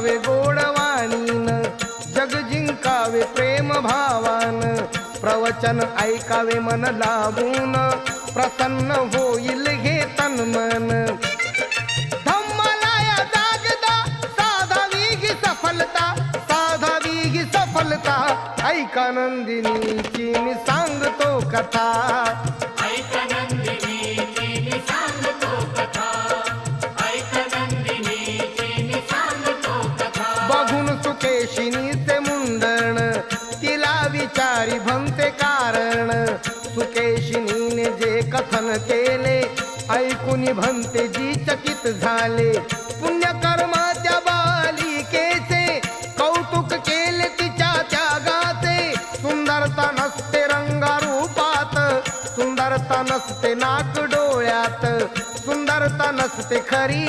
बोलावे गोडवाणीन, जग जिंकावे प्रेम भावान, प्रवचन ऐकावे मन लावून, प्रसन्न होईल हे तन मन. धम्माला जागदा साधावी गी सफलता, साधावी गी सफलता, ऐका नंदिनीची मी सांगतो कथा. बघून सुकेशिनीचे मुंडण, तिला विचारी भंते कारण, सुकेशिनीने जे कथन केले, ऐकून भंते जी चकित झाले. पुण्यकर्माच्या बालिकेचे कौतुक केले तिच्या त्यागाचे, सुंदरता नसते रंगारूपात, सुंदरता नसते नाक डोळ्यात, सुंदरता नसते खरी